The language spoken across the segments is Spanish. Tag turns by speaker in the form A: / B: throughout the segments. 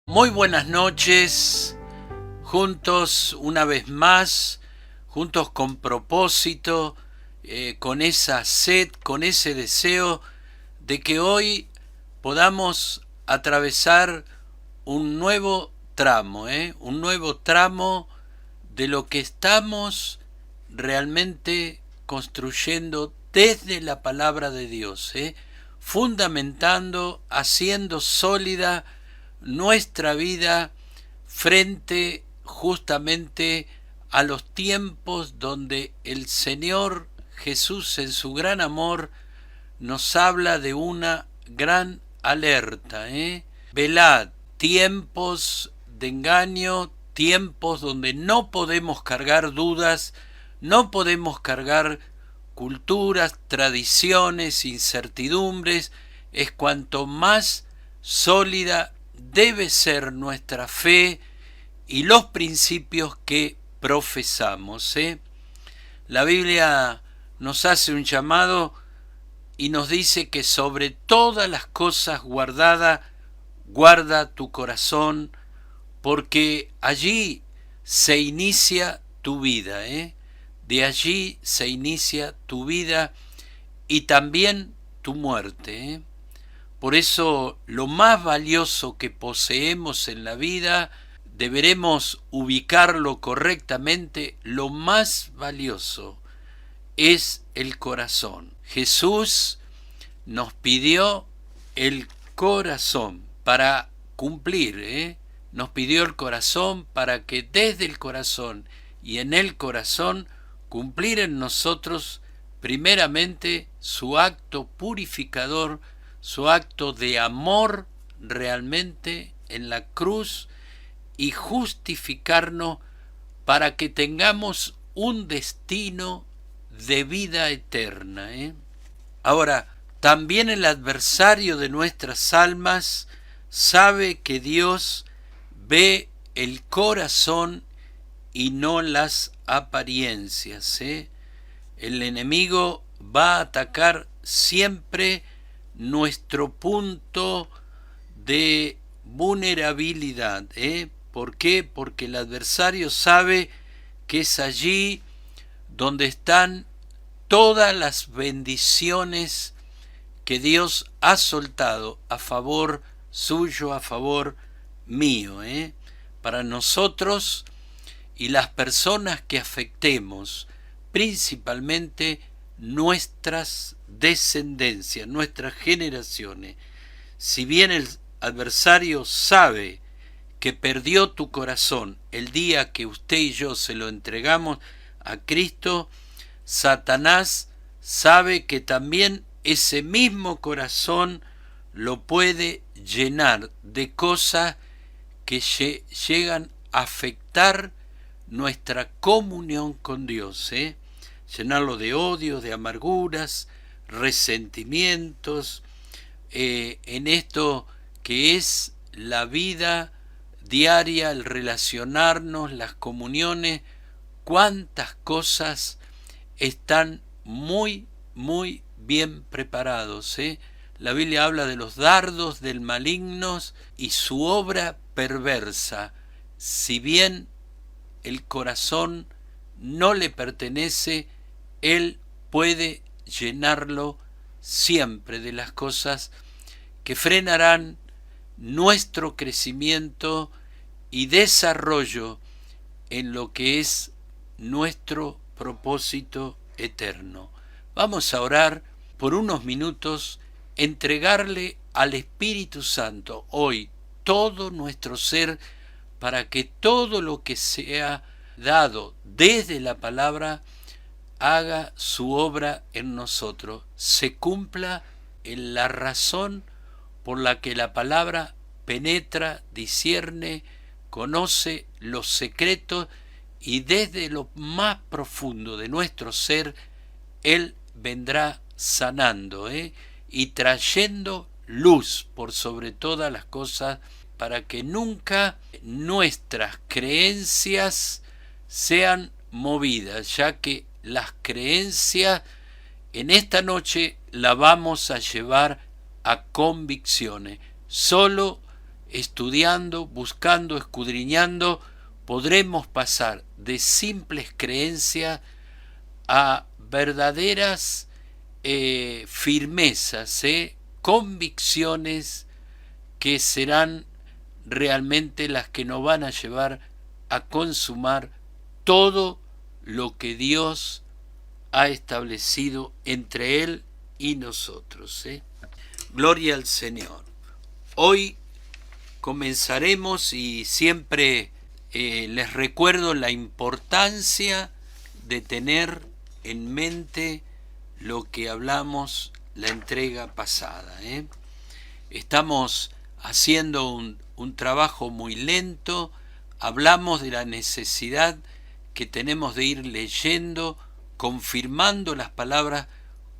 A: Muy buenas noches, juntos una vez más, juntos con propósito, con esa sed, con ese deseo de que hoy podamos atravesar un nuevo tramo, un nuevo tramo de lo que estamos realmente construyendo desde la palabra de Dios, fundamentando, haciendo sólida nuestra vida frente justamente a los tiempos donde el Señor Jesús en su gran amor nos habla de una gran alerta. Velad, tiempos de engaño, tiempos donde no podemos cargar dudas, no podemos cargar culturas, tradiciones, incertidumbres, es cuanto más sólida debe ser nuestra fe y los principios que profesamos. La Biblia nos hace un llamado y nos dice que sobre todas las cosas guardada, guarda tu corazón, porque allí se inicia tu vida, de allí se inicia tu vida y también tu muerte. Por eso lo más valioso que poseemos en la vida deberemos ubicarlo correctamente. Lo más valioso es el corazón. Jesús nos pidió el corazón para cumplir, nos pidió el corazón para que desde el corazón y en el corazón cumplir en nosotros primeramente su acto purificador, su acto de amor realmente en la cruz y justificarnos para que tengamos un destino de vida eterna. Ahora, también el adversario de nuestras almas sabe que Dios ve el corazón y no las apariencias. El enemigo va a atacar siempre nuestro punto de vulnerabilidad. ¿Por qué? Porque el adversario sabe que es allí donde están todas las bendiciones que Dios ha soltado a favor suyo, a favor mío, para nosotros y las personas que afectemos, principalmente nuestras descendencias, nuestras generaciones. Si bien el adversario sabe que perdió tu corazón el día que usted y yo se lo entregamos a Cristo, Satanás sabe que también ese mismo corazón lo puede llenar de cosas que llegan a afectar nuestra comunión con Dios, llenarlo de odio, de amarguras, resentimientos, en esto que es la vida diaria, el relacionarnos, las comuniones, cuántas cosas están muy, muy bien preparados. La Biblia habla de los dardos del maligno y su obra perversa. Si bien el corazón no le pertenece, él puede llenarlo siempre de las cosas que frenarán nuestro crecimiento y desarrollo en lo que es nuestro propósito eterno. Vamos a orar por unos minutos, entregarle al Espíritu Santo hoy todo nuestro ser para que todo lo que sea dado desde la palabra haga su obra en nosotros, se cumpla en la razón por la que la palabra penetra, discierne, conoce los secretos y desde lo más profundo de nuestro ser, Él vendrá sanando y trayendo luz por sobre todas las cosas para que nunca nuestras creencias sean movidas, ya que las creencias en esta noche la vamos a llevar a convicciones. Solo estudiando, buscando, escudriñando, podremos pasar de simples creencias a verdaderas firmezas, convicciones que serán realmente las que nos van a llevar a consumar todo lo que Dios ha establecido entre Él y nosotros. Gloria al Señor. Hoy comenzaremos y siempre les recuerdo la importancia de tener en mente lo que hablamos la entrega pasada. Estamos haciendo un trabajo muy lento, hablamos de la necesidad que tenemos de ir leyendo, confirmando las palabras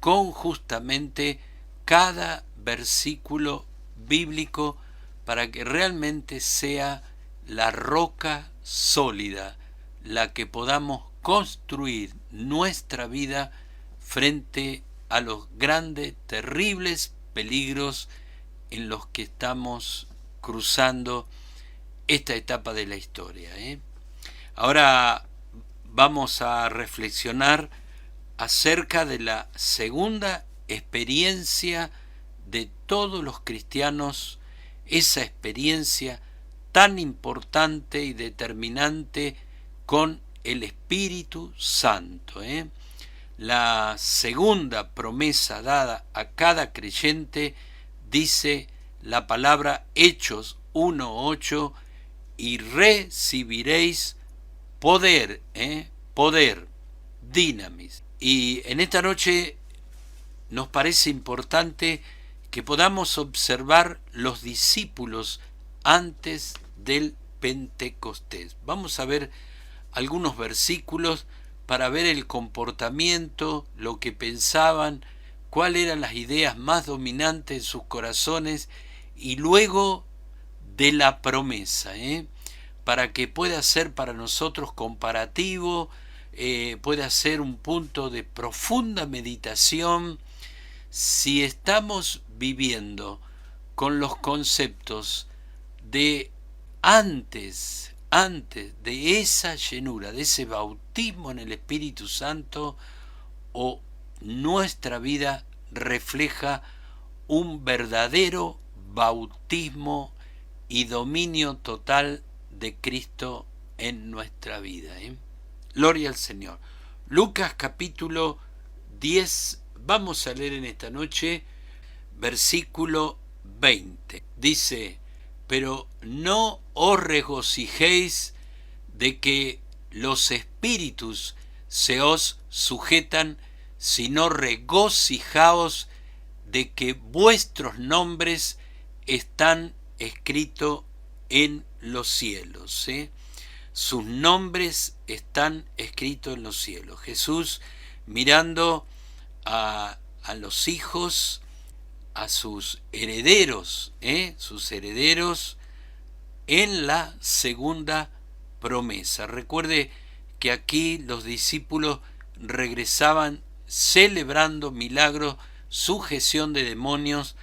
A: con justamente cada versículo bíblico para que realmente sea la roca sólida la que podamos construir nuestra vida frente a los grandes, terribles peligros en los que estamos cruzando esta etapa de la historia. Ahora vamos a reflexionar acerca de la segunda experiencia de todos los cristianos, esa experiencia tan importante y determinante con el Espíritu Santo. La segunda promesa dada a cada creyente dice la palabra Hechos 1:8, y recibiréis poder, poder, dinamis. Y en esta noche nos parece importante que podamos observar los discípulos antes del Pentecostés. Vamos a ver algunos versículos para ver el comportamiento, lo que pensaban, cuáles eran las ideas más dominantes en sus corazones, y luego de la promesa, para que pueda ser para nosotros comparativo, pueda ser un punto de profunda meditación. Si estamos viviendo con los conceptos de antes de esa llenura, de ese bautismo en el Espíritu Santo, o nuestra vida refleja un verdadero bautismo y dominio total de Cristo en nuestra vida. Gloria al Señor. Lucas capítulo 10, vamos a leer en esta noche, versículo 20. Dice: pero no os regocijéis de que los espíritus se os sujetan, sino regocijaos de que vuestros nombres están escritos en los cielos. Sus nombres están escritos en los cielos. Jesús mirando a los hijos, a sus herederos en la segunda promesa. Recuerde que aquí los discípulos regresaban celebrando milagros, sujeción de demonios,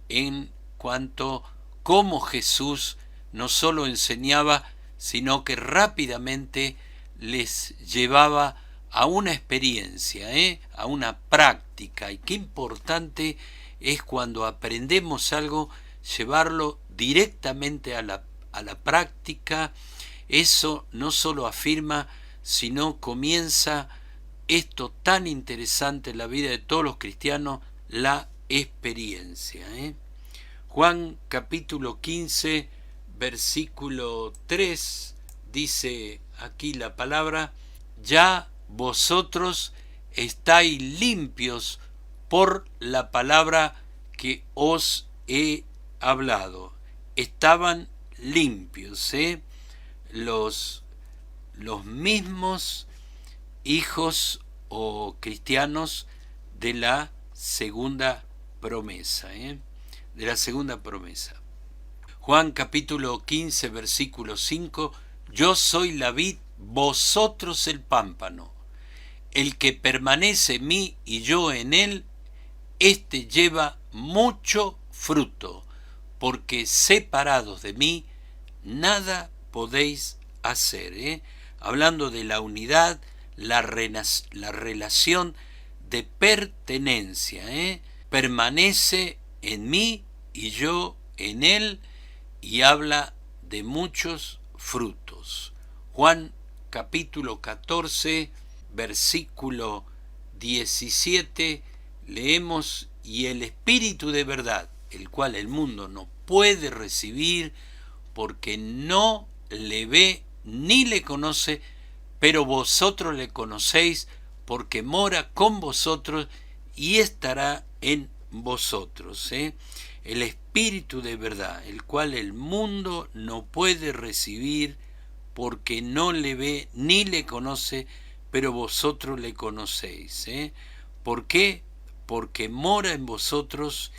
A: en cuanto cómo Jesús no solo enseñaba, sino que rápidamente les llevaba a una experiencia, a una práctica. Y qué importante es cuando aprendemos algo, llevarlo directamente a la práctica. Eso no solo afirma, sino comienza esto tan interesante en la vida de todos los cristianos, la experiencia. Juan capítulo 15, versículo 3, dice aquí la palabra: ya vosotros estáis limpios por la palabra que os he hablado. Estaban limpios, los mismos hijos o cristianos de la segunda promesa, de la segunda promesa. Juan capítulo 15, versículo 5: yo soy la vid, vosotros el pámpano. El que permanece en mí y yo en él, éste lleva mucho fruto, porque separados de mí, nada podéis hacer. Hablando de la unidad, la relación de pertenencia. Permanece en mí y yo en él, y habla de muchos frutos. Juan capítulo 14, versículo 17, leemos: y el Espíritu de verdad, el cual el mundo no puede recibir porque no le ve ni le conoce, pero vosotros le conocéis porque mora con vosotros y estará en vosotros. El Espíritu de verdad, el cual el mundo no puede recibir porque no le ve ni le conoce, pero vosotros le conocéis. ¿Por qué? Porque mora en vosotros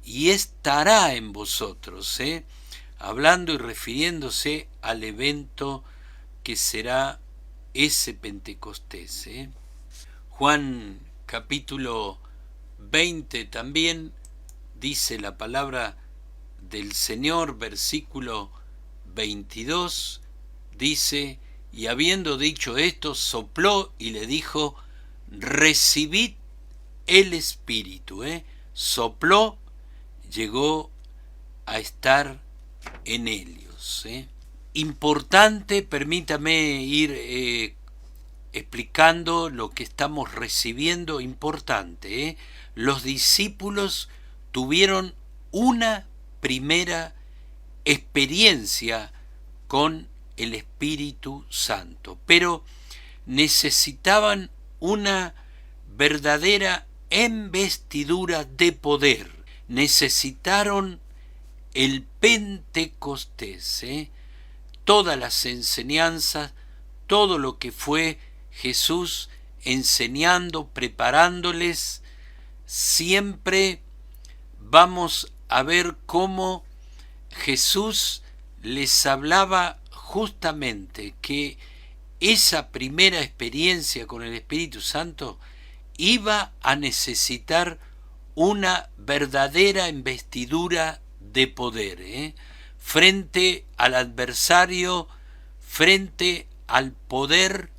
A: y estará en vosotros, hablando y refiriéndose al evento que será ese Pentecostés. Juan capítulo 20 también dice la palabra del Señor, versículo 22, dice: y habiendo dicho esto, sopló y le dijo: recibid el Espíritu. Sopló, llegó a estar en ellos. Importante, permítame ir explicando lo que estamos recibiendo, importante. Los discípulos tuvieron una primera experiencia con el Espíritu Santo, pero necesitaban una verdadera investidura de poder. Necesitaron el Pentecostés, todas las enseñanzas, todo lo que fue Jesús enseñando, preparándoles. Siempre vamos a ver cómo Jesús les hablaba justamente que esa primera experiencia con el Espíritu Santo iba a necesitar una verdadera investidura de poder, frente al adversario, frente al poder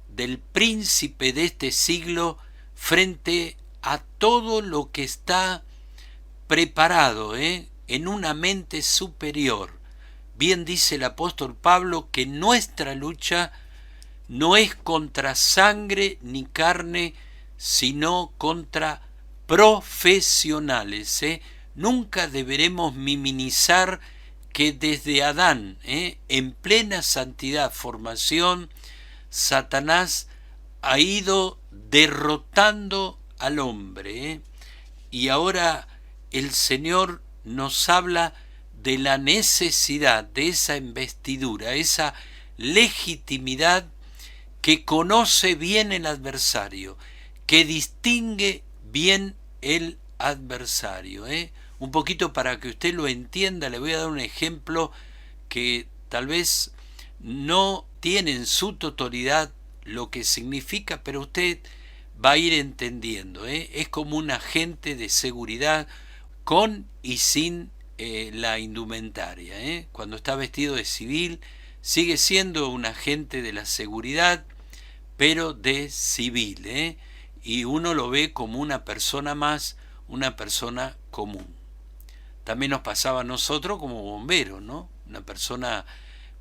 A: del príncipe de este siglo, frente a todo lo que está preparado en una mente superior. Bien dice el apóstol Pablo que nuestra lucha no es contra sangre ni carne, sino contra profesionales. Nunca deberemos minimizar que desde Adán, en plena santidad, formación, Satanás ha ido derrotando al hombre. Y ahora el Señor nos habla de la necesidad de esa investidura, esa legitimidad que conoce bien el adversario, que distingue bien el adversario. Un poquito para que usted lo entienda, le voy a dar un ejemplo que tal vez no tiene en su totalidad lo que significa, pero usted va a ir entendiendo. Es como un agente de seguridad con y sin la indumentaria. Cuando está vestido de civil, sigue siendo un agente de la seguridad, pero de civil. Y uno lo ve como una persona más, una persona común. También nos pasaba a nosotros como bomberos, ¿no? Una persona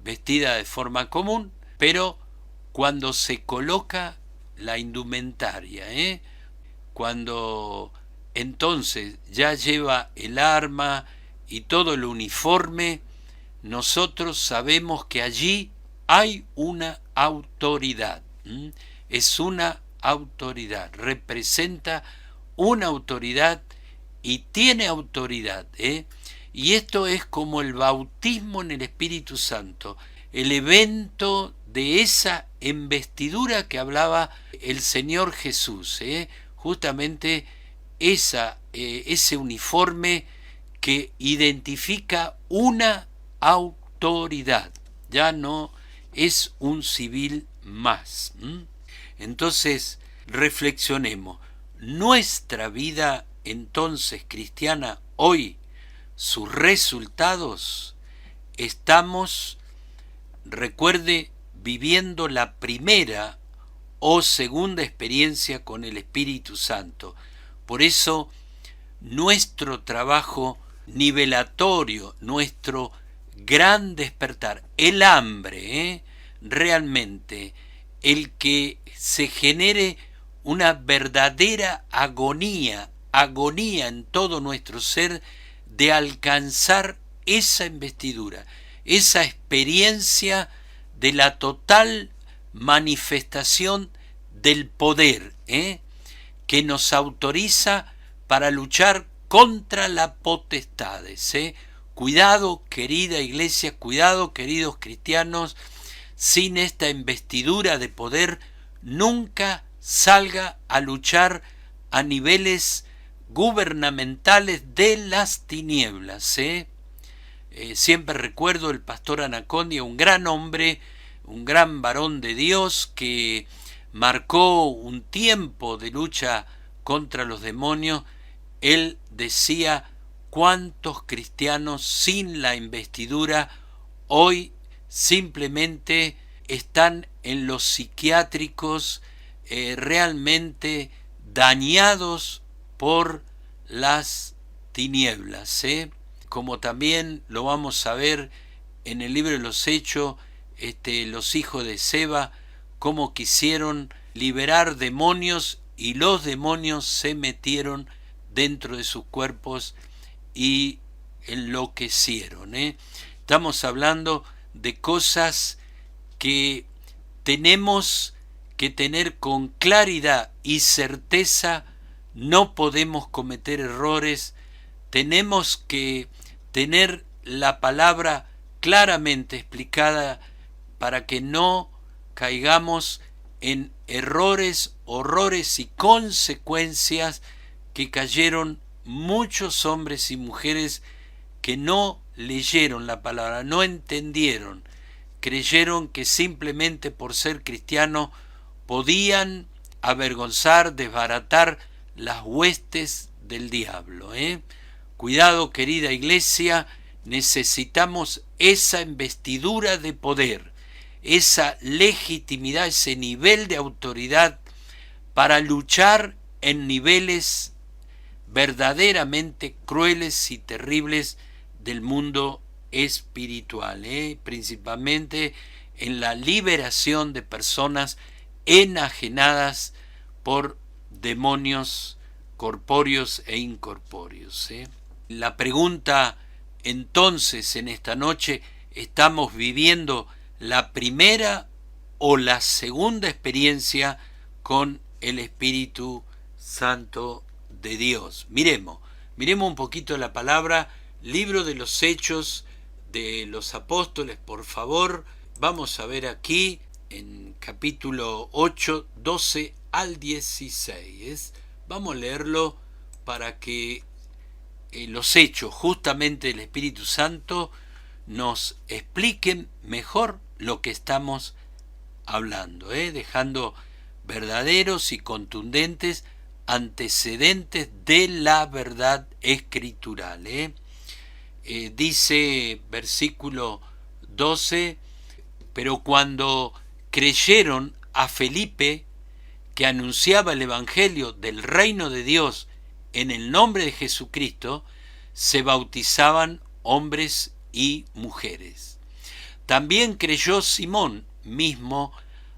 A: vestida de forma común, pero cuando se coloca la indumentaria, cuando entonces ya lleva el arma y todo el uniforme, nosotros sabemos que allí hay una autoridad. Es una autoridad, representa una autoridad y tiene autoridad. Y esto es como el bautismo en el Espíritu Santo, el evento de esa investidura que hablaba el Señor Jesús, justamente ese uniforme que identifica una autoridad, ya no es un civil más. Entonces, reflexionemos, nuestra vida entonces cristiana hoy sus resultados, estamos, recuerde, viviendo la primera o segunda experiencia con el Espíritu Santo. Por eso, nuestro trabajo nivelatorio, nuestro gran despertar, el hambre, realmente, el que se genere una verdadera agonía en todo nuestro ser de alcanzar esa investidura, esa experiencia de la total manifestación del poder, que nos autoriza para luchar contra las potestades. Cuidado, querida iglesia, cuidado, queridos cristianos, sin esta investidura de poder, nunca salga a luchar a niveles gubernamentales de las tinieblas. Siempre recuerdo el pastor Anacondia, un gran hombre, un gran varón de Dios que marcó un tiempo de lucha contra los demonios. Él decía: ¿cuántos cristianos sin la investidura hoy simplemente están en los psiquiátricos, realmente dañados por las tinieblas? Como también lo vamos a ver en el libro de los Hechos, los hijos de Seba, cómo quisieron liberar demonios y los demonios se metieron dentro de sus cuerpos y enloquecieron. Estamos hablando de cosas que tenemos que tener con claridad y certeza. No podemos cometer errores, tenemos que tener la palabra claramente explicada para que no caigamos en errores, horrores y consecuencias que cayeron muchos hombres y mujeres que no leyeron la palabra, no entendieron, creyeron que simplemente por ser cristiano podían avergonzar, desbaratar las huestes del diablo. Cuidado, querida iglesia, necesitamos esa investidura de poder, esa legitimidad, ese nivel de autoridad para luchar en niveles verdaderamente crueles y terribles del mundo espiritual, principalmente en la liberación de personas enajenadas por demonios corpóreos e incorpóreos. La pregunta entonces en esta noche: ¿estamos viviendo la primera o la segunda experiencia con el Espíritu Santo de Dios? Miremos un poquito la palabra, libro de los Hechos de los Apóstoles, por favor. Vamos a ver aquí en capítulo 8, 12 al 16. Vamos a leerlo para que los hechos justamente del Espíritu Santo nos expliquen mejor lo que estamos hablando, dejando verdaderos y contundentes antecedentes de la verdad escritural. Dice versículo 12: pero cuando creyeron a Felipe, que anunciaba el evangelio del reino de Dios en el nombre de Jesucristo, se bautizaban hombres y mujeres. También creyó Simón mismo,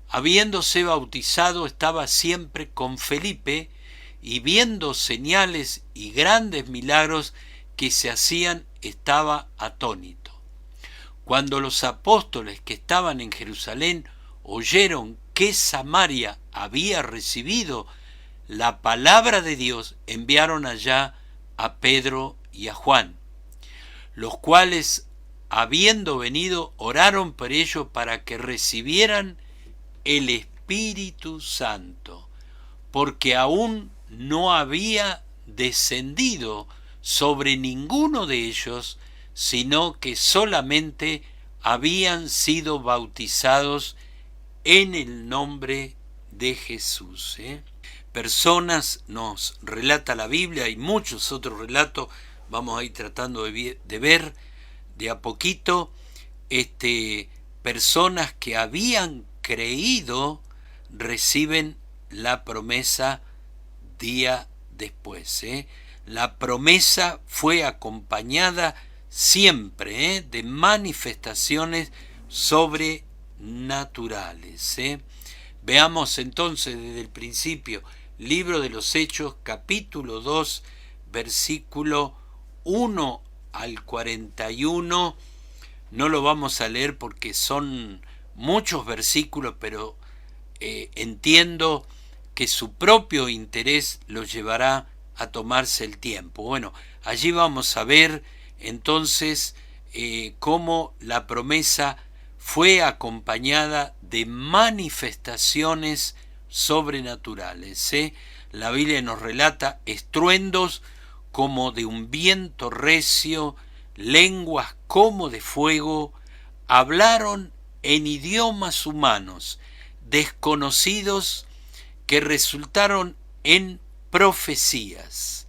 A: habiéndose bautizado, estaba siempre con Felipe, y viendo señales y grandes milagros que se hacían, estaba atónito. Cuando los apóstoles que estaban en Jerusalén oyeron que Samaria había recibido la palabra de Dios, enviaron allá a Pedro y a Juan, los cuales, habiendo venido, oraron por ellos para que recibieran el Espíritu Santo, porque aún no había descendido sobre ninguno de ellos, sino que solamente habían sido bautizados en el nombre de Jesús. Personas, nos relata la Biblia y muchos otros relatos vamos a ir tratando de ver de a poquito, personas que habían creído reciben la promesa día después. La promesa fue acompañada siempre de manifestaciones sobrenaturales. Veamos entonces desde el principio, libro de los Hechos, capítulo 2, versículo 1 al 41. No lo vamos a leer porque son muchos versículos, pero entiendo que su propio interés lo llevará a tomarse el tiempo. Bueno, allí vamos a ver entonces cómo la promesa fue acompañada de manifestaciones sobrenaturales. La Biblia nos relata estruendos como de un viento recio, lenguas como de fuego, hablaron en idiomas humanos, desconocidos, que resultaron en profecías.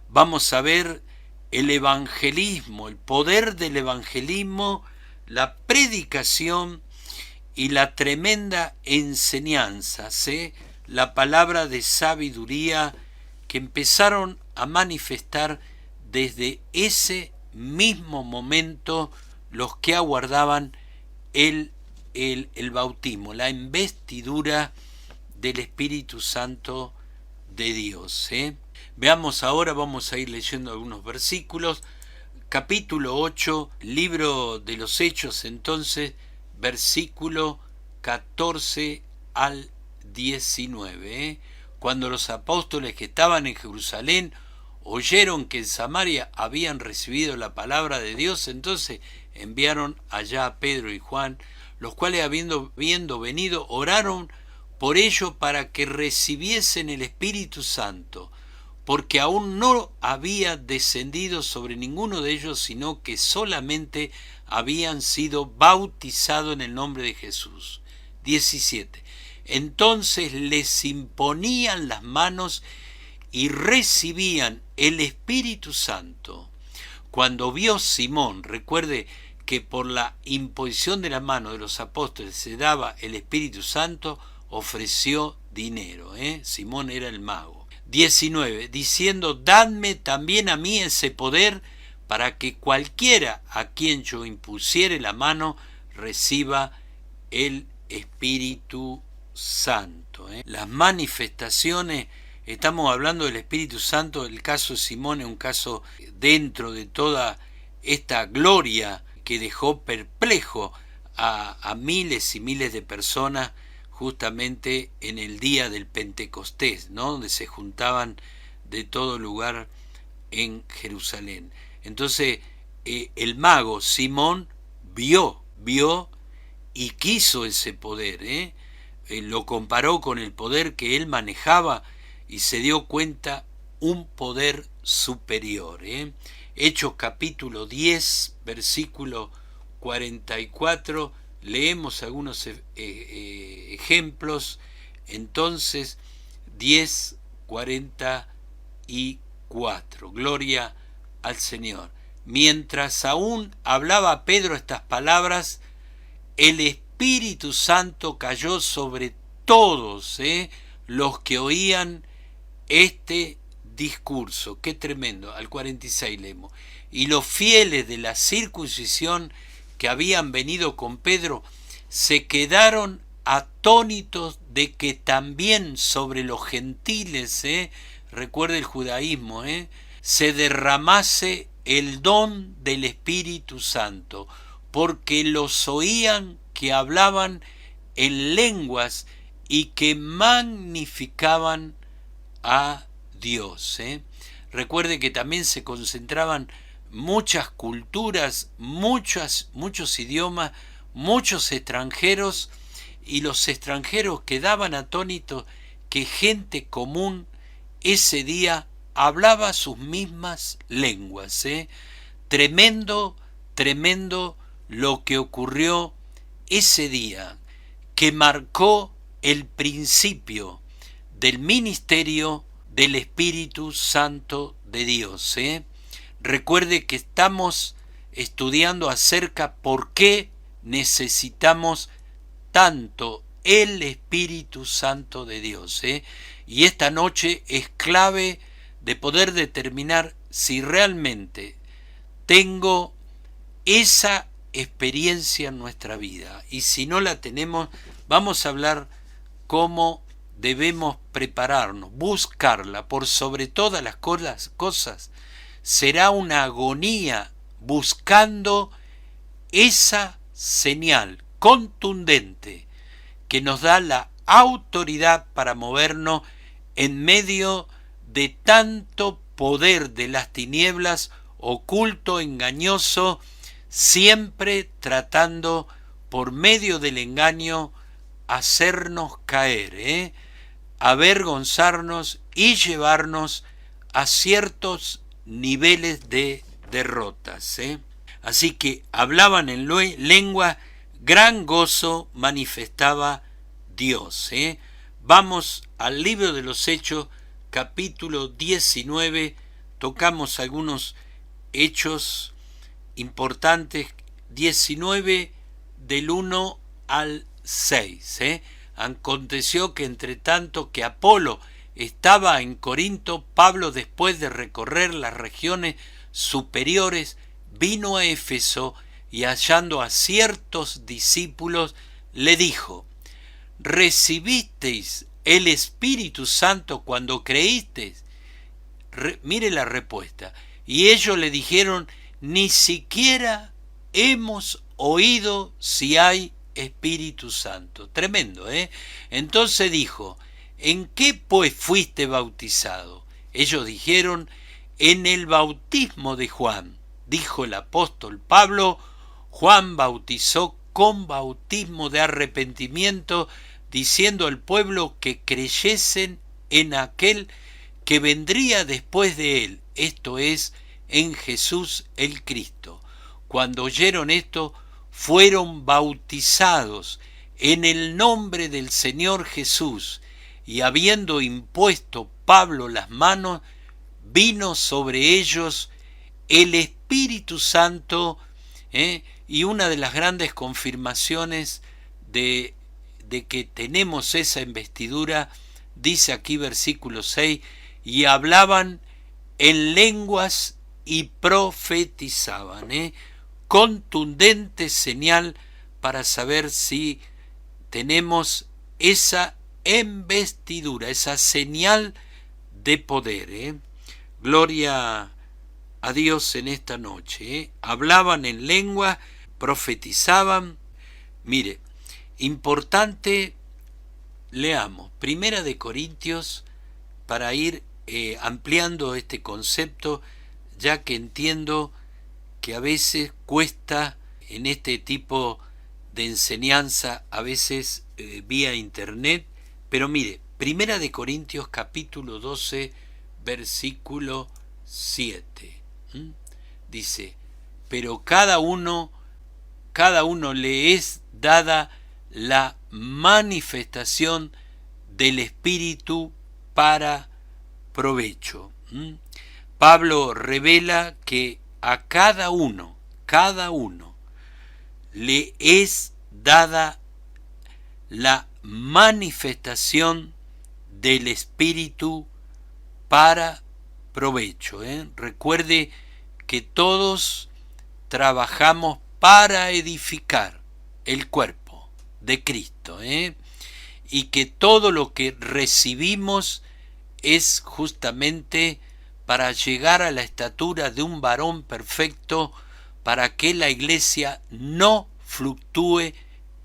A: Vamos a ver el evangelismo, el poder del evangelismo, la predicación y la tremenda enseñanza, la palabra de sabiduría que empezaron a manifestar desde ese mismo momento los que aguardaban el bautismo, la investidura del Espíritu Santo de Dios. Veamos ahora, vamos a ir leyendo algunos versículos. Capítulo 8, libro de los Hechos, entonces, versículo 14 al 19. Cuando los apóstoles que estaban en Jerusalén oyeron que en Samaria habían recibido la palabra de Dios, entonces enviaron allá a Pedro y Juan, los cuales habiendo venido, oraron por ello para que recibiesen el Espíritu Santo, porque aún no había descendido sobre ninguno de ellos, sino que solamente habían sido bautizados en el nombre de Jesús. 17. Entonces les imponían las manos y recibían el Espíritu Santo. Cuando vio Simón, recuerde que por la imposición de la mano de los apóstoles se daba el Espíritu Santo, ofreció dinero. Simón era el mago. 19. Diciendo, dadme también a mí ese poder para que cualquiera a quien yo impusiere la mano reciba el Espíritu Santo. Las manifestaciones, estamos hablando del Espíritu Santo, el caso de Simón es un caso dentro de toda esta gloria que dejó perplejo a miles y miles de personas justamente en el día del Pentecostés, ¿no? Donde se juntaban de todo lugar en Jerusalén. Entonces el mago Simón vio y quiso ese poder, lo comparó con el poder que él manejaba y se dio cuenta un poder superior. Hechos capítulo 10, versículo 44, leemos algunos ejemplos. Entonces 10, 44, gloria al Señor. Mientras aún hablaba Pedro estas palabras, el Espíritu Santo cayó sobre todos los que oían este discurso. Qué tremendo. Al 46 leemos. Y los fieles de la circuncisión que habían venido con Pedro se quedaron atónitos de que también sobre los gentiles, recuerde el judaísmo, se derramase el don del Espíritu Santo, porque los oían que hablaban en lenguas y que magnificaban a Dios. Recuerde que también se concentraban muchas culturas, muchos idiomas, muchos extranjeros, y los extranjeros quedaban atónitos que gente común ese día hablaba sus mismas lenguas. Tremendo lo que ocurrió ese día, que marcó el principio del ministerio del Espíritu Santo de Dios. recuerde que estamos estudiando acerca por qué necesitamos tanto el Espíritu Santo de Dios, Y esta noche es clave de poder determinar si realmente tengo esa experiencia en nuestra vida. Y si no la tenemos, vamos a hablar cómo debemos prepararnos, buscarla por sobre todas las cosas. Será una agonía buscando esa señal contundente que nos da la autoridad para movernos en medio de tanto poder de las tinieblas, oculto, engañoso, siempre tratando por medio del engaño hacernos caer, avergonzarnos y llevarnos a ciertos niveles de derrotas. Así que hablaban en lengua, gran gozo manifestaba Dios. Vamos al libro de los Hechos, capítulo 19, tocamos algunos hechos importantes, 19 del 1 al 6. Aconteció que entre tanto que Apolo estaba en Corinto, Pablo, después de recorrer las regiones superiores, vino a Éfeso y hallando a ciertos discípulos, le dijo: ¿recibisteis el Espíritu Santo cuando creísteis? Mire la respuesta. Y ellos le dijeron: ni siquiera hemos oído si hay Espíritu Santo. Tremendo, Entonces dijo: ¿en qué pues fuiste bautizado? Ellos dijeron: en el bautismo de Juan. Dijo el apóstol Pablo: Juan bautizó con bautismo de arrepentimiento, diciendo al pueblo que creyesen en aquel que vendría después de él, esto es, en Jesús el Cristo. Cuando oyeron esto, fueron bautizados en el nombre del Señor Jesús, y habiendo impuesto Pablo las manos, vino sobre ellos el Espíritu Santo, y una de las grandes confirmaciones de que tenemos esa investidura, dice aquí versículo 6, y hablaban en lenguas y profetizaban, contundente señal para saber si tenemos esa investidura, esa señal de poder. Gloria a Dios en esta noche. Hablaban en lengua, profetizaban. Mire, importante, leamos Primera de Corintios para ir ampliando este concepto, ya que entiendo que a veces cuesta en este tipo de enseñanza, a veces vía internet, pero mire, Primera de Corintios capítulo 12, versículo 7. Dice: pero cada uno le es dada la manifestación del Espíritu para provecho. Pablo revela que a cada uno le es dada la manifestación del Espíritu para provecho. Recuerde que todos trabajamos para edificar el cuerpo de Cristo, y que todo lo que recibimos es justamente para llegar a la estatura de un varón perfecto, para que la iglesia no fluctúe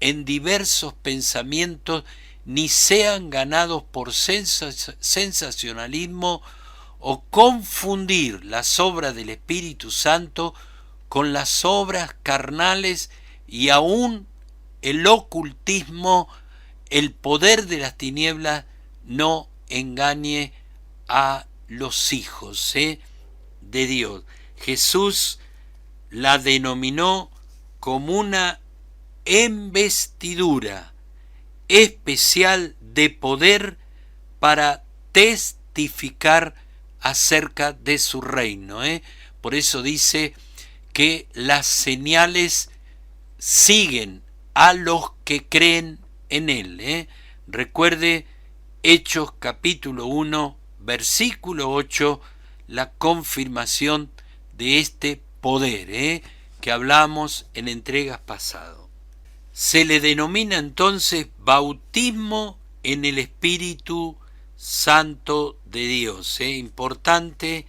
A: en diversos pensamientos, ni sean ganados por sensacionalismo o confundir las obras del Espíritu Santo con las obras carnales, y aún el ocultismo, el poder de las tinieblas, no engañe a los hijos de Dios. Jesús la denominó como una investidura especial de poder para testificar acerca de su reino, Por eso dice que las señales siguen a los que creen en Él. Recuerde Hechos capítulo 1, versículo 8, la confirmación de este poder que hablamos en entregas pasadas. Se le denomina entonces bautismo en el Espíritu Santo de Dios. Importante.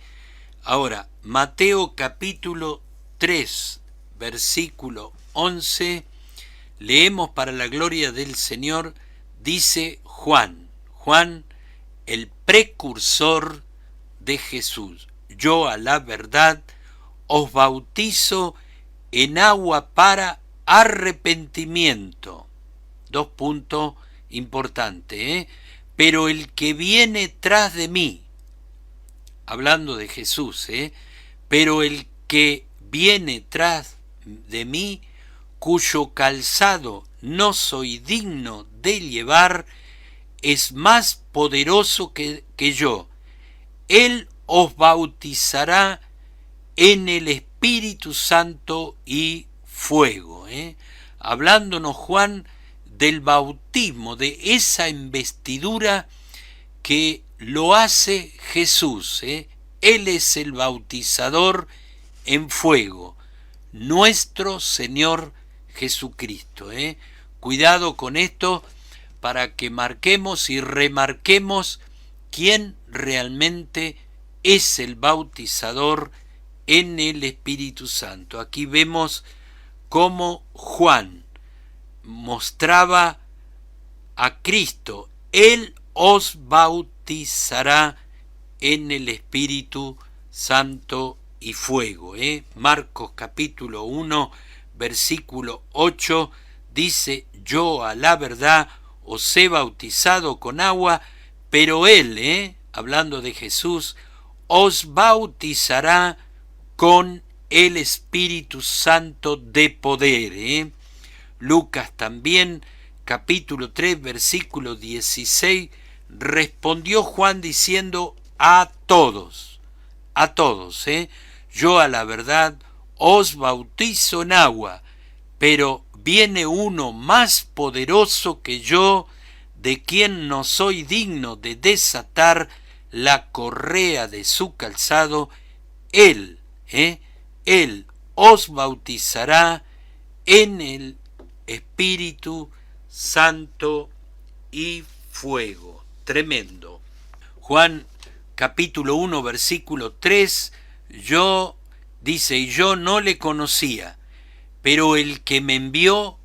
A: Ahora, Mateo capítulo 3, versículo 11, leemos para la gloria del Señor, dice Juan, el precursor de Jesús: yo a la verdad os bautizo en agua para arrepentimiento. Dos puntos importantes, pero el que viene tras de mí, hablando de Jesús, pero el que viene tras de mí, cuyo calzado no soy digno de llevar, es más poderoso que yo. Él os bautizará en el Espíritu Santo y fuego. Hablándonos Juan del bautismo, de esa investidura que lo hace Jesús. Él es el bautizador en fuego, nuestro Señor Jesucristo. Cuidado con esto para que marquemos y remarquemos quién realmente es el bautizador en el Espíritu Santo. Aquí vemos cómo Juan mostraba a Cristo. Él os bautizará en el Espíritu Santo y fuego. Marcos capítulo 1, versículo 8, dice: yo a la verdad os he bautizado con agua, pero Él, hablando de Jesús, os bautizará con el Espíritu Santo de poder. Lucas también, capítulo 3, versículo 16, respondió Juan diciendo: a todos, yo a la verdad os bautizo en agua, pero viene uno más poderoso que yo, de quien no soy digno de desatar la correa de su calzado. Él os bautizará en el Espíritu Santo y fuego. Tremendo. Juan capítulo 1, versículo 3, dice: y yo no le conocía, pero el que me envió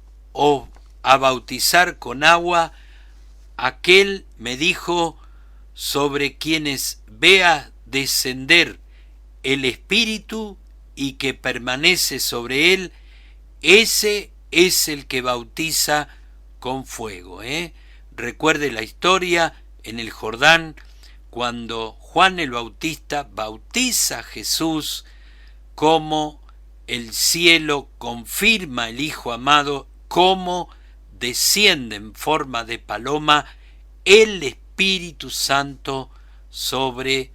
A: a bautizar con agua, aquel me dijo: sobre quienes vea descender el Espíritu y que permanece sobre él, ese es el que bautiza con fuego. Recuerde la historia en el Jordán, cuando Juan el Bautista bautiza a Jesús, como el cielo confirma el Hijo amado, como desciende en forma de paloma el Espíritu Santo sobre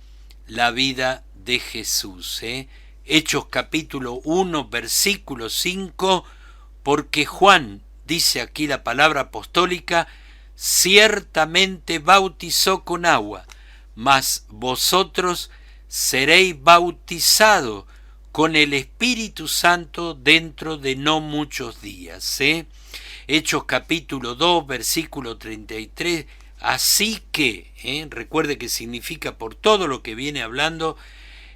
A: la vida de Jesús. Hechos capítulo 1, versículo 5, porque Juan, dice aquí la palabra apostólica, ciertamente bautizó con agua, mas vosotros seréis bautizados con el Espíritu Santo dentro de no muchos días. Hechos capítulo 2, versículo 33, así que, recuerde que significa por todo lo que viene hablando,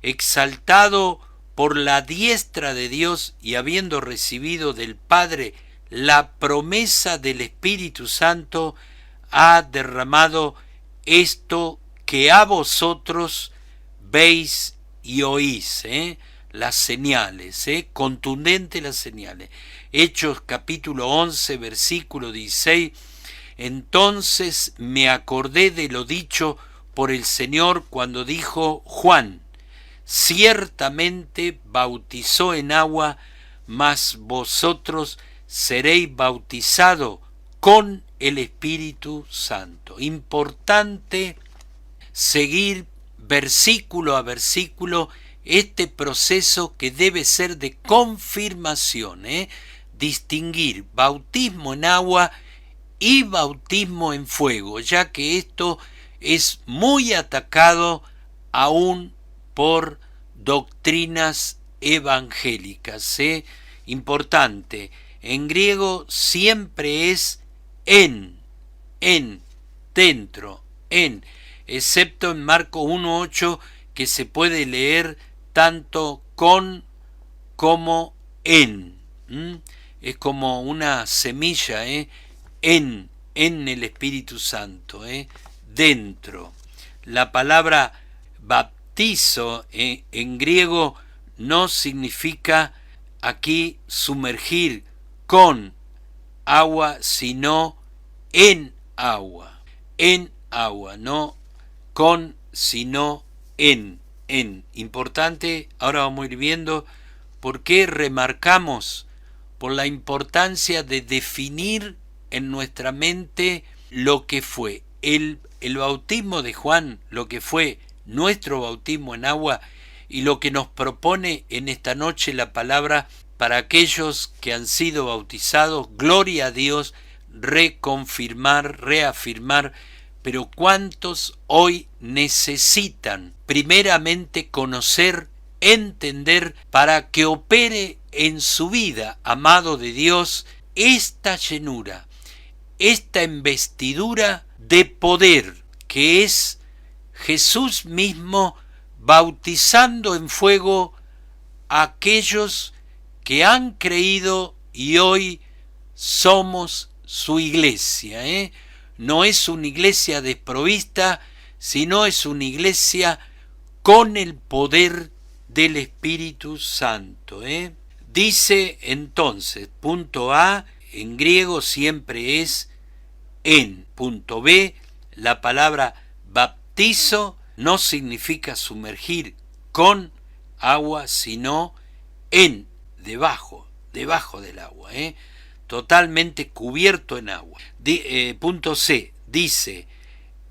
A: exaltado por la diestra de Dios y habiendo recibido del Padre la promesa del Espíritu Santo, ha derramado esto que a vosotros veis y oís. Las señales, contundente las señales. Hechos capítulo 11, versículo 16, entonces me acordé de lo dicho por el Señor cuando dijo: Juan ciertamente bautizó en agua, mas vosotros seréis bautizados con el Espíritu Santo. Importante seguir versículo a versículo este proceso que debe ser de confirmación, distinguir bautismo en agua y bautismo en fuego, ya que esto es muy atacado aún por doctrinas evangélicas. Importante, en griego siempre es en, dentro, excepto en Marcos 1:8, que se puede leer tanto con como en. Es como una semilla, en el Espíritu Santo, dentro. La palabra baptizo en griego no significa aquí sumergir con agua, sino en agua, no con, sino en. Importante, ahora vamos a ir viendo por qué remarcamos por la importancia de definir en nuestra mente lo que fue el bautismo de Juan, lo que fue nuestro bautismo en agua, y lo que nos propone en esta noche la palabra para aquellos que han sido bautizados. Gloria a Dios, reconfirmar, reafirmar. Pero ¿cuántos hoy necesitan primeramente conocer, entender, para que opere en su vida, amado de Dios, esta llenura, esta investidura de poder que es Jesús mismo bautizando en fuego a aquellos que han creído y hoy somos su iglesia? No es una iglesia desprovista, sino es una iglesia con el poder del Espíritu Santo. Dice entonces, punto A, en griego siempre es en. Punto B, la palabra baptizo no significa sumergir con agua, sino en, debajo del agua, totalmente cubierto en agua. Punto C, dice,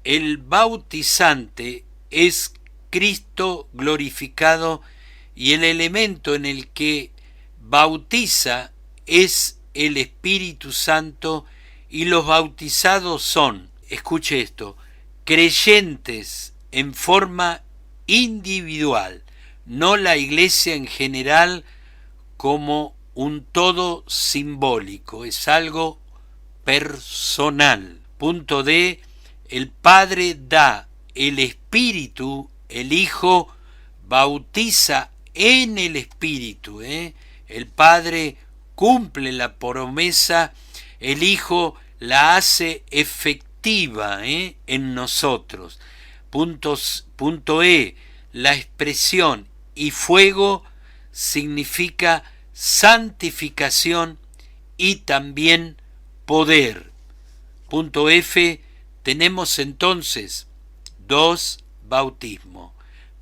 A: el bautizante es Cristo glorificado y el elemento en el que bautiza es el Espíritu Santo, y los bautizados son, escuche esto, creyentes en forma individual, no la iglesia en general como un todo simbólico, es algo personal. Punto D, el Padre da el Espíritu, el Hijo bautiza en el Espíritu, el Padre cumple la promesa, el Hijo la hace efectiva en nosotros. Punto E, la expresión y fuego significa santificación y también poder. Punto F, tenemos entonces dos bautismos.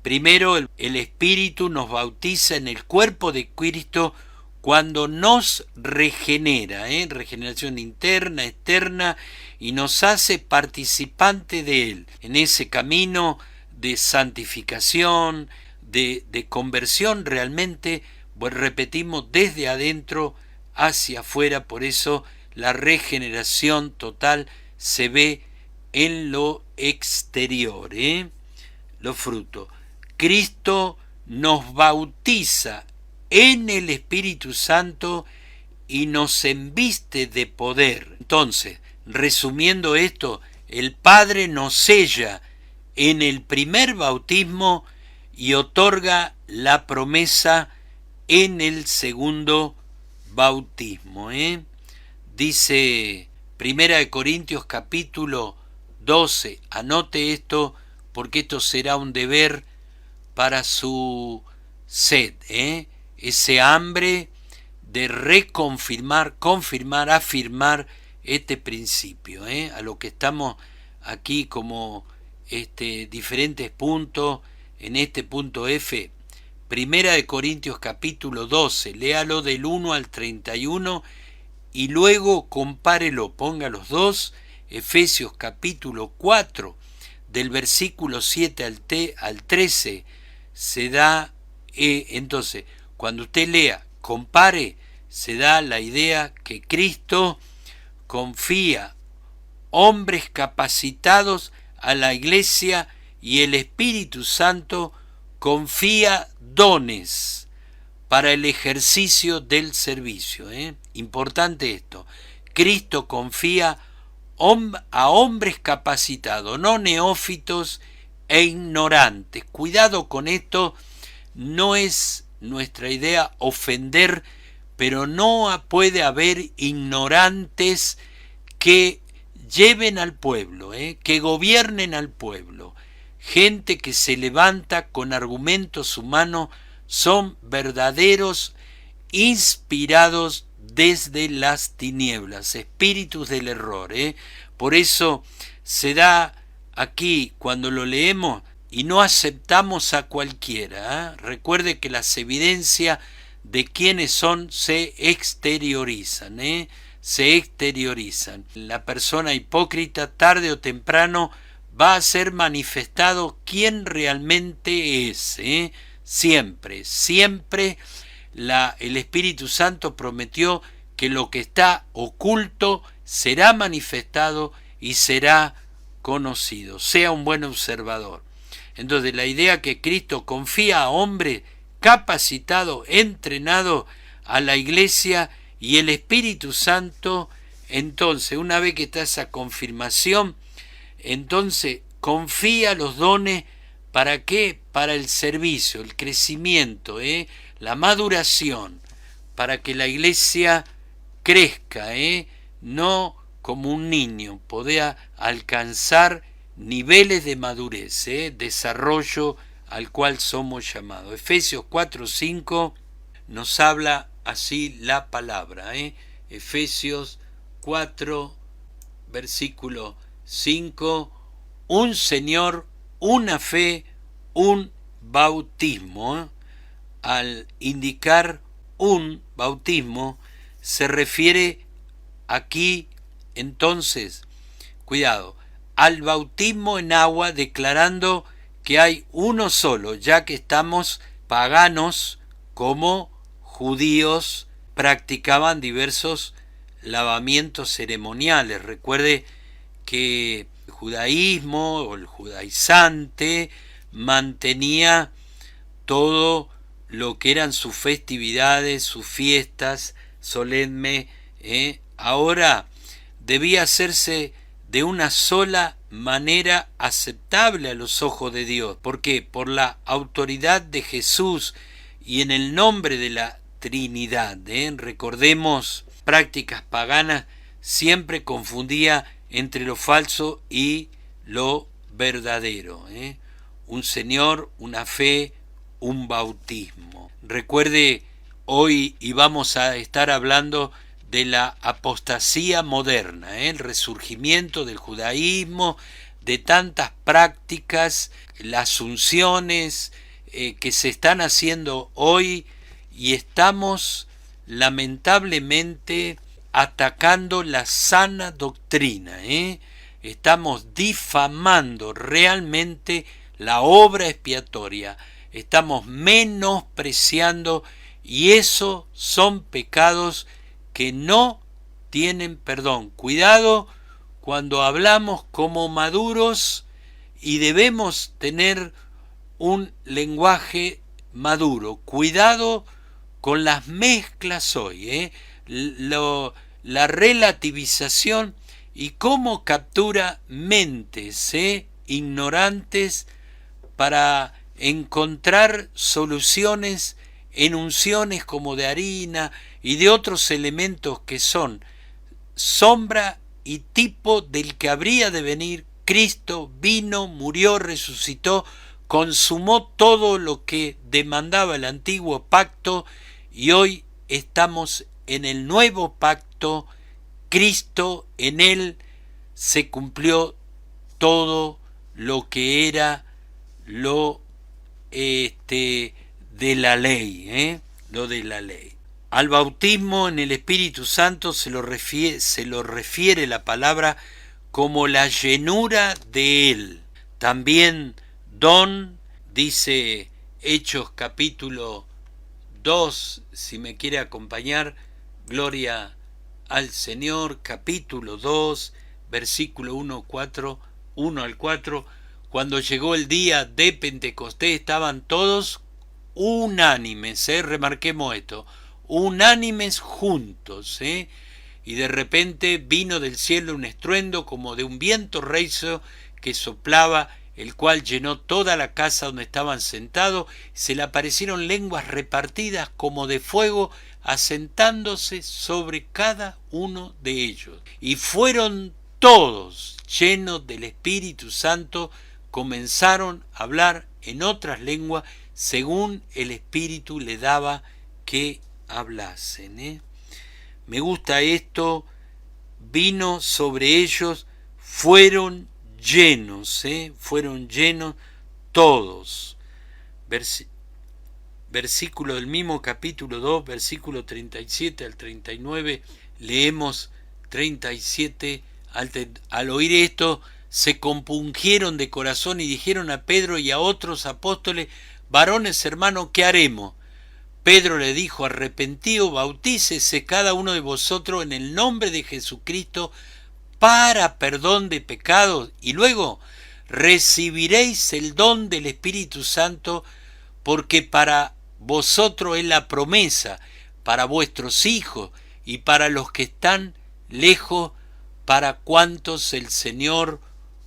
A: Primero, el Espíritu nos bautiza en el cuerpo de Cristo cuando nos regenera, regeneración interna, externa, y nos hace participante de Él, en ese camino de santificación, de conversión realmente, pues repetimos, desde adentro hacia afuera. Por eso la regeneración total se ve en lo exterior, los frutos. Cristo nos bautiza en el Espíritu Santo y nos embiste de poder. Entonces, resumiendo esto, el Padre nos sella en el primer bautismo y otorga la promesa en el segundo bautismo. Dice 1 Corintios capítulo 12, anote esto porque esto será un deber para su sed, ese hambre de reconfirmar, confirmar, afirmar este principio, a lo que estamos aquí como diferentes puntos. En este punto F, 1 Corintios capítulo 12, léalo del 1 al 31 y luego compárelo, ponga los dos. Efesios capítulo 4, del versículo 7 al 13, se da Entonces, cuando usted lea, compare, se da la idea que Cristo confía hombres capacitados a la iglesia y el Espíritu Santo confía dones para el ejercicio del servicio. Importante esto. Cristo confía a hombres capacitados, no neófitos e ignorantes. Cuidado con esto, no es nuestra idea ofender, pero no puede haber ignorantes que lleven al pueblo, que gobiernen al pueblo. Gente que se levanta con argumentos humanos, son verdaderos inspirados desde las tinieblas, espíritus del error. Por eso se da aquí, cuando lo leemos, y no aceptamos a cualquiera. Recuerde que las evidencias de quiénes son se exteriorizan. Se exteriorizan. La persona hipócrita, tarde o temprano, va a ser manifestado quién realmente es. Siempre, siempre el Espíritu Santo prometió que lo que está oculto será manifestado y será conocido. Sea un buen observador. Entonces, la idea que Cristo confía a hombres capacitados, entrenados a la iglesia y el Espíritu Santo, entonces, una vez que está esa confirmación, entonces confía los dones. ¿Para qué? Para el servicio, el crecimiento, la maduración, para que la iglesia crezca, no como un niño, pueda alcanzar niveles de madurez, desarrollo al cual somos llamados. Efesios 4:5 nos habla así la palabra. Efesios 4, versículo 5, un Señor, una fe, un bautismo. Al indicar un bautismo, se refiere aquí, entonces, cuidado, al bautismo en agua, declarando que hay uno solo, ya que estamos paganos como judíos practicaban diversos lavamientos ceremoniales. Recuerde que el judaísmo o el judaizante mantenía todo lo que eran sus festividades, sus fiestas solemnes. Ahora debía hacerse de una sola manera aceptable a los ojos de Dios. ¿Por qué? Por la autoridad de Jesús y en el nombre de la Trinidad. Recordemos, prácticas paganas siempre confundía entre lo falso y lo verdadero. Un Señor, una fe, un bautismo. Recuerde, hoy vamos a estar hablando de la apostasía moderna, el resurgimiento del judaísmo, de tantas prácticas, las unciones que se están haciendo hoy, y estamos lamentablemente atacando la sana doctrina. Estamos difamando realmente la obra expiatoria, estamos menospreciando, y eso son pecados que no tienen perdón. Cuidado cuando hablamos como maduros, y debemos tener un lenguaje maduro. Cuidado con las mezclas hoy, la relativización y cómo captura mentes ignorantes para encontrar soluciones en unciones como de harina y de otros elementos que son sombra y tipo del que habría de venir. Cristo vino, murió, resucitó, consumó todo lo que demandaba el antiguo pacto, y hoy estamos en el nuevo pacto. Cristo, en él se cumplió todo lo que era lo de la ley, lo de la ley. Al bautismo en el Espíritu Santo se lo refiere la palabra como la llenura de él. También don, dice Hechos capítulo 2, si me quiere acompañar, gloria al Señor, capítulo 2, versículo 1 al 4, cuando llegó el día de Pentecostés estaban todos unánimes, remarquemos esto, unánimes juntos, y de repente vino del cielo un estruendo como de un viento recio que soplaba, el cual llenó toda la casa donde estaban sentados. Se le aparecieron lenguas repartidas como de fuego, asentándose sobre cada uno de ellos. Y fueron todos llenos del Espíritu Santo, comenzaron a hablar en otras lenguas según el Espíritu le daba que hablasen. Me gusta esto, vino sobre ellos, fueron llenos todos. Versículo del mismo capítulo 2, versículo 37 al 39, leemos 37, al oír esto, se compungieron de corazón y dijeron a Pedro y a otros apóstoles, varones hermanos, ¿qué haremos? Pedro le dijo, arrepentido, bautícese cada uno de vosotros en el nombre de Jesucristo para perdón de pecados, y luego recibiréis el don del Espíritu Santo, porque para vosotros es la promesa, para vuestros hijos y para los que están lejos, para cuantos el Señor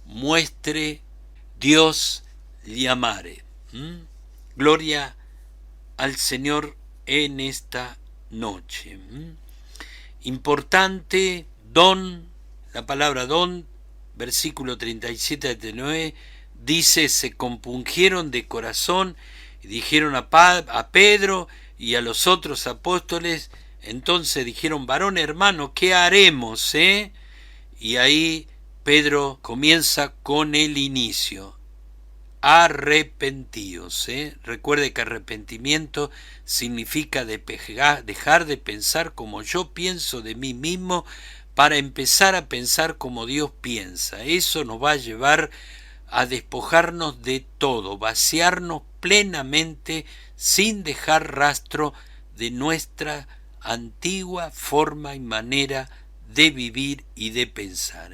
A: muestre, Dios llamare. Gloria al Señor en esta noche. Importante, don, la palabra don, versículo 37 al 39, dice, se compungieron de corazón y dijeron a Pedro y a los otros apóstoles, entonces dijeron, varón hermano, ¿qué haremos? Y ahí Pedro comienza con el inicio. Arrepentidos. Recuerde que arrepentimiento significa dejar de pensar como yo pienso de mí mismo para empezar a pensar como Dios piensa. Eso nos va a llevar a despojarnos de todo, vaciarnos plenamente sin dejar rastro de nuestra antigua forma y manera de vivir y de pensar.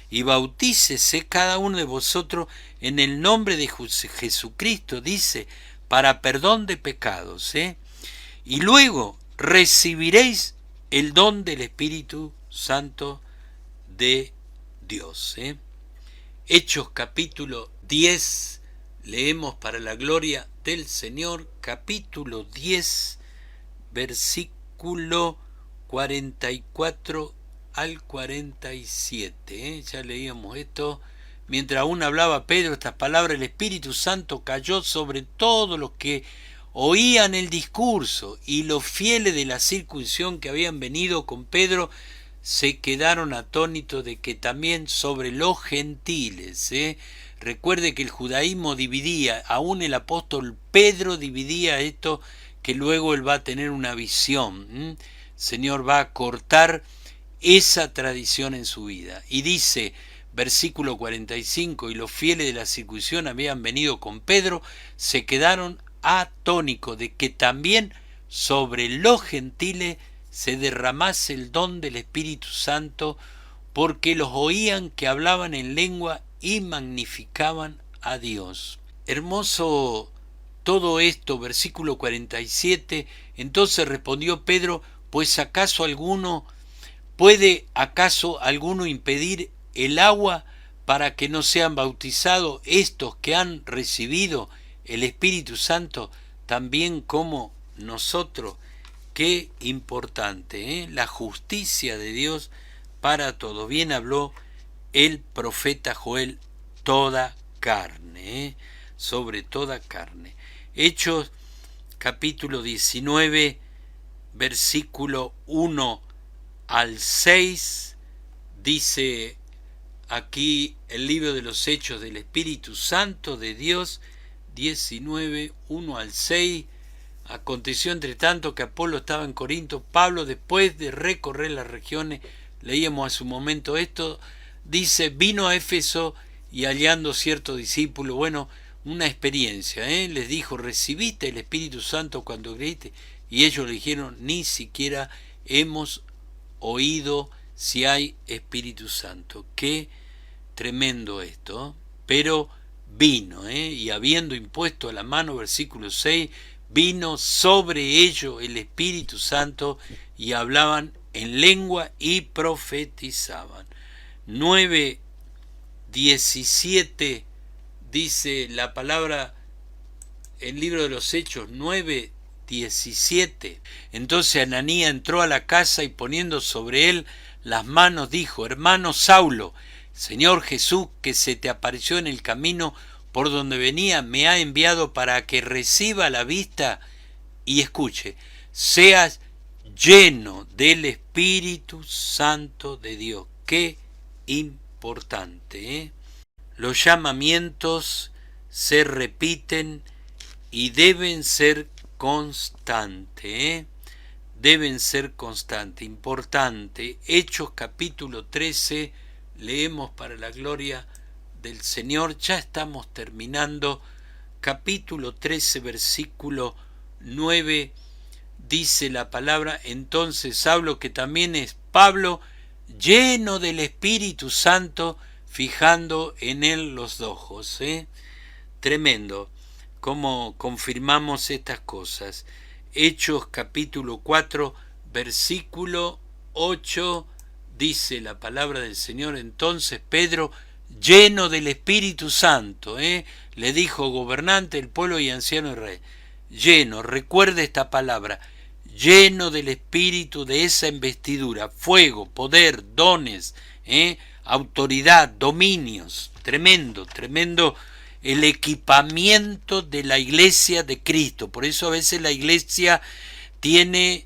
A: Y bautícese cada uno de vosotros en el nombre de Jesucristo, dice, para perdón de pecados. Y luego recibiréis el don del Espíritu Santo de Dios. Hechos capítulo 10, leemos para la gloria del Señor, capítulo 10, versículo 44 al 47. Ya leíamos esto. Mientras aún hablaba Pedro estas palabras, el Espíritu Santo cayó sobre todos los que oían el discurso, y los fieles de la circuncisión que habían venido con Pedro se quedaron atónitos de que también sobre los gentiles. Recuerde que el judaísmo dividía, aún el apóstol Pedro dividía esto, que luego él va a tener una visión. El Señor va a cortar esa tradición en su vida. Y dice, versículo 45, y los fieles de la circuncisión habían venido con Pedro, se quedaron atónicos de que también sobre los gentiles se derramase el don del Espíritu Santo, porque los oían que hablaban en lengua y magnificaban a Dios. Hermoso todo esto, versículo 47, entonces respondió Pedro, pues ¿puede acaso alguno impedir el agua para que no sean bautizados estos que han recibido el Espíritu Santo, también como nosotros? Qué importante, la justicia de Dios para todos. Bien habló el profeta Joel, toda carne, sobre toda carne. Hechos capítulo 19, versículo 1 al 6, dice aquí el libro de los Hechos del Espíritu Santo de Dios, 19, 1 al 6. Aconteció entre tanto que Apolo estaba en Corinto, Pablo, después de recorrer las regiones, leíamos a su momento esto, dice, vino a Éfeso y hallando cierto discípulo, una experiencia, les dijo, ¿recibiste el Espíritu Santo cuando creíste? Y ellos le dijeron, ni siquiera hemos oído si hay Espíritu Santo. Qué tremendo esto. Pero vino, y habiendo impuesto a la mano, versículo 6, vino sobre ellos el Espíritu Santo y hablaban en lengua y profetizaban. 9:17 dice la palabra, el libro de los Hechos 9:17. Entonces Ananías entró a la casa y poniendo sobre él las manos dijo, hermano Saulo, Señor Jesús que se te apareció en el camino por donde venía, me ha enviado para que reciba la vista y escuche, seas lleno del Espíritu Santo de Dios. Qué importante, ¿eh? Los llamamientos se repiten y deben ser constantes, ¿eh? Deben ser constantes, importante. Hechos capítulo 13, leemos para la gloria del Señor, ya estamos terminando. Capítulo 13, versículo 9, dice la palabra, entonces Saulo, que también es Pablo, lleno del Espíritu Santo, fijando en él los ojos. Tremendo, cómo confirmamos estas cosas. Hechos capítulo 4, versículo 8, dice la palabra del Señor, entonces Pedro, lleno del Espíritu Santo, le dijo gobernante del pueblo y anciano y rey, lleno, recuerde esta palabra, lleno del Espíritu, de esa investidura, fuego, poder, dones, autoridad, dominios, tremendo, tremendo el equipamiento de la iglesia de Cristo. Por eso a veces la iglesia tiene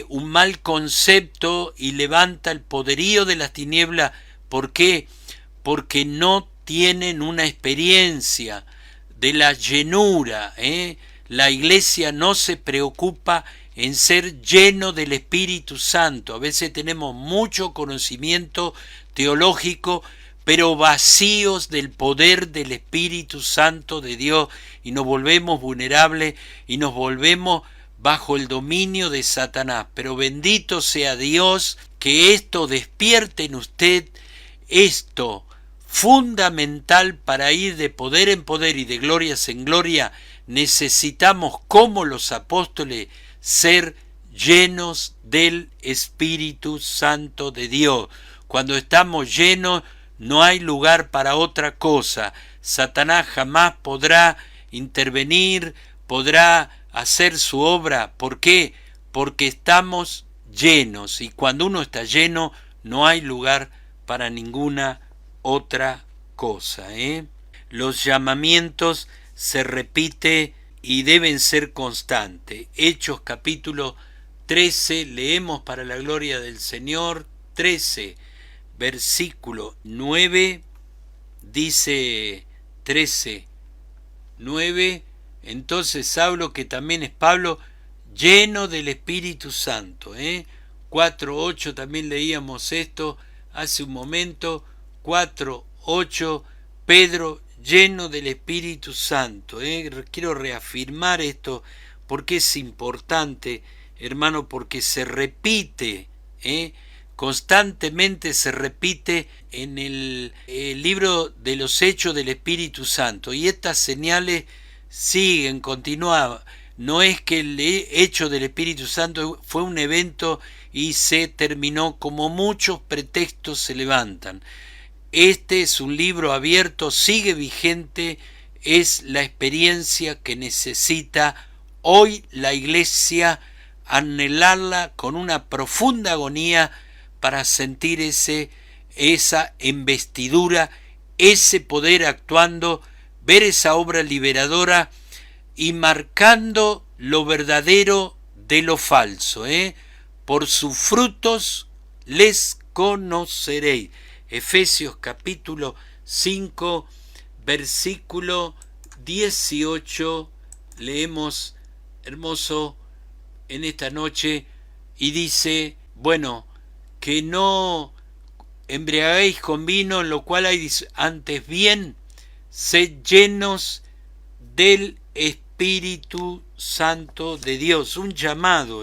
A: un mal concepto y levanta el poderío de las tinieblas. ¿Por qué? Porque no tienen una experiencia de la llenura. La iglesia no se preocupa en ser lleno del Espíritu Santo. A veces tenemos mucho conocimiento teológico, pero vacíos del poder del Espíritu Santo de Dios, y nos volvemos vulnerables y nos volvemos bajo el dominio de Satanás. Pero bendito sea Dios que esto despierte en usted, esto fundamental para ir de poder en poder y de glorias en gloria. Necesitamos, como los apóstoles, ser llenos del Espíritu Santo de Dios. Cuando estamos llenos, no hay lugar para otra cosa. Satanás jamás podrá intervenir, podrá hacer su obra. ¿Por qué? Porque estamos llenos. Y cuando uno está lleno, no hay lugar para ninguna otra cosa. Los llamamientos se repiten y deben ser constantes. Hechos capítulo 13, leemos para la gloria del Señor. 13, versículo 9, dice 13, 9, entonces Saulo, que también es Pablo, lleno del Espíritu Santo. 4, 8, también leíamos esto hace un momento. 4, 8, Pedro, lleno del Espíritu Santo. Quiero reafirmar esto porque es importante, hermano, porque se repite, constantemente se repite en el libro de los Hechos del Espíritu Santo, y estas señales siguen, continúan. No es que el hecho del Espíritu Santo fue un evento y se terminó, como muchos pretextos se levantan. Este es un libro abierto, sigue vigente, es la experiencia que necesita hoy la iglesia, anhelarla con una profunda agonía para sentir esa investidura, ese poder actuando, ver esa obra liberadora y marcando lo verdadero de lo falso. Por sus frutos les conoceréis. Efesios capítulo 5, versículo 18, leemos, hermoso, en esta noche, y dice, bueno, que no embriaguéis con vino, en lo cual hay, antes bien, sed llenos del Espíritu Santo de Dios, un llamado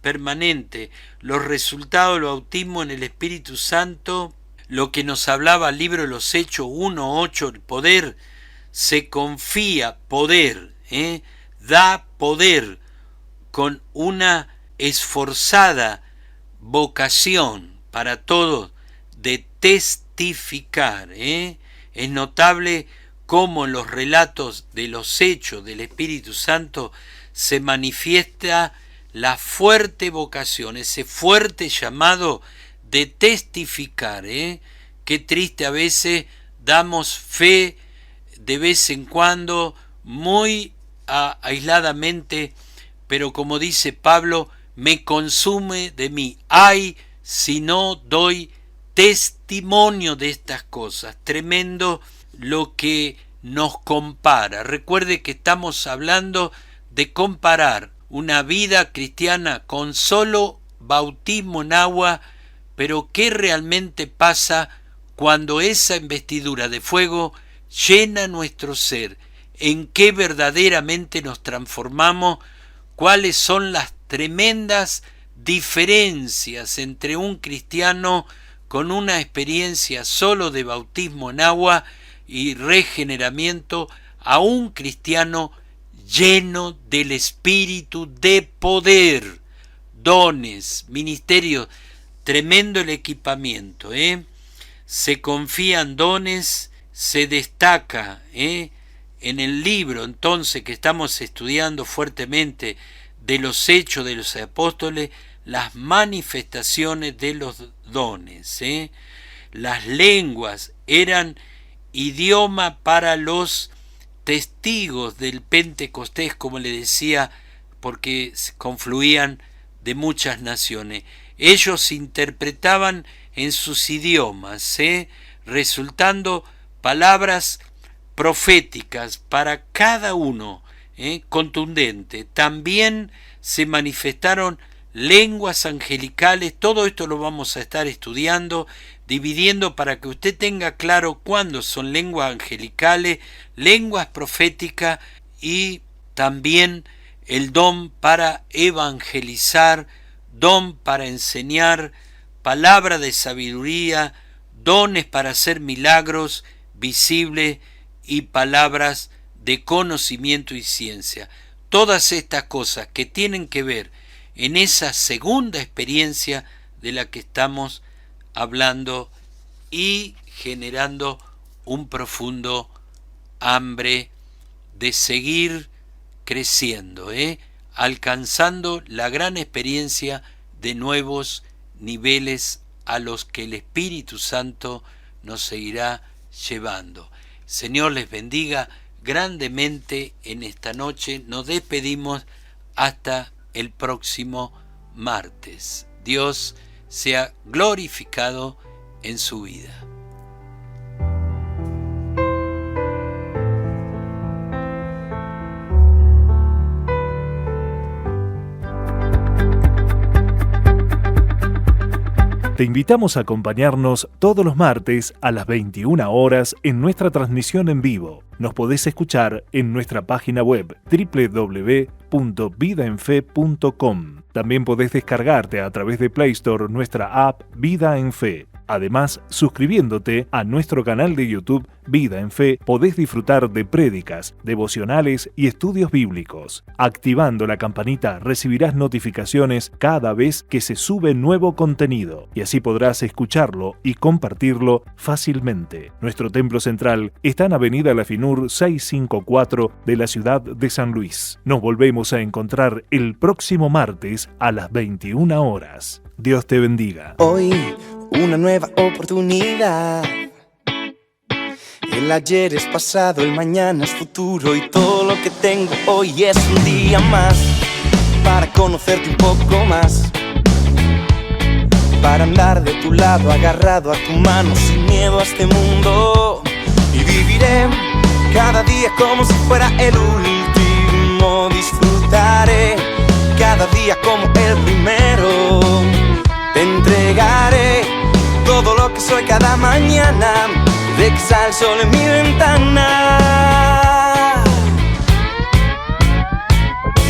A: permanente. Los resultados del bautismo en el Espíritu Santo, lo que nos hablaba el libro de los Hechos 1:8, el poder, se confía poder, da poder con una esforzada vocación para todos de testificar. Es notable cómo en los relatos de los hechos del Espíritu Santo se manifiesta la fuerte vocación, ese fuerte llamado de testificar. Qué triste a veces damos fe de vez en cuando, muy aisladamente, pero como dice Pablo, me consume de mí. Ay, si no doy testimonio de estas cosas. Tremendo lo que nos compara. Recuerde que estamos hablando de comparar una vida cristiana con solo bautismo en agua, pero ¿qué realmente pasa cuando esa investidura de fuego llena nuestro ser? ¿En qué verdaderamente nos transformamos? ¿Cuáles son las tremendas diferencias entre un cristiano con una experiencia solo de bautismo en agua y regeneramiento a un cristiano lleno del Espíritu de poder, dones, ministerios? Tremendo el equipamiento, se confían dones, se destaca, en el libro entonces que estamos estudiando fuertemente de los Hechos de los Apóstoles, las manifestaciones de los dones. Las lenguas eran idioma para los testigos del Pentecostés, como le decía, porque confluían de muchas naciones. Ellos interpretaban en sus idiomas, resultando palabras proféticas para cada uno, contundente. También se manifestaron lenguas angelicales. Todo esto lo vamos a estar estudiando, dividiendo para que usted tenga claro cuándo son lenguas angelicales, lenguas proféticas y también el don para evangelizar, don para enseñar, palabra de sabiduría, dones para hacer milagros visibles y palabras de conocimiento y ciencia. Todas estas cosas que tienen que ver en esa segunda experiencia de la que estamos hablando y generando un profundo hambre de seguir creciendo, alcanzando la gran experiencia de nuevos niveles a los que el Espíritu Santo nos seguirá llevando. Señor les bendiga grandemente en esta noche. Nos despedimos hasta el próximo martes. Dios sea glorificado en su vida.
B: Te invitamos a acompañarnos todos los martes a las 21 horas en nuestra transmisión en vivo. Nos podés escuchar en nuestra página web www.vidaenfe.com. También podés descargarte a través de Play Store nuestra app Vida en Fe. Además, suscribiéndote a nuestro canal de YouTube Vida en Fe, podés disfrutar de prédicas, devocionales y estudios bíblicos. Activando la campanita recibirás notificaciones cada vez que se sube nuevo contenido y así podrás escucharlo y compartirlo fácilmente. Nuestro templo central está en Avenida La Finur 654 de la ciudad de San Luis. Nos volvemos a encontrar el próximo martes a las 21 horas. Dios te bendiga.
C: Hoy una nueva oportunidad. El ayer es pasado, el mañana es futuro y todo lo que tengo hoy es un día más para conocerte un poco más, para andar de tu lado agarrado a tu mano sin miedo a este mundo, y viviré cada día como si fuera el último. Disfrutaré cada día como el primero. Te entregaré todo lo que soy cada mañana, de que sale el sol en mi ventana.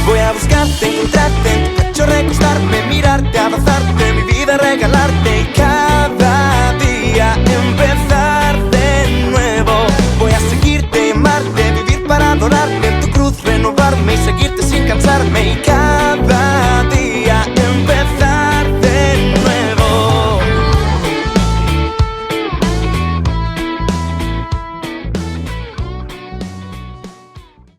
C: Voy a buscarte, encontrarte en tu pecho, recostarme, mirarte, abrazarte, mi vida regalarte y cada día empezar de nuevo. Voy a seguirte, amarte, vivir para adorarte, en tu cruz renovarme y seguirte sin cansarme y cada día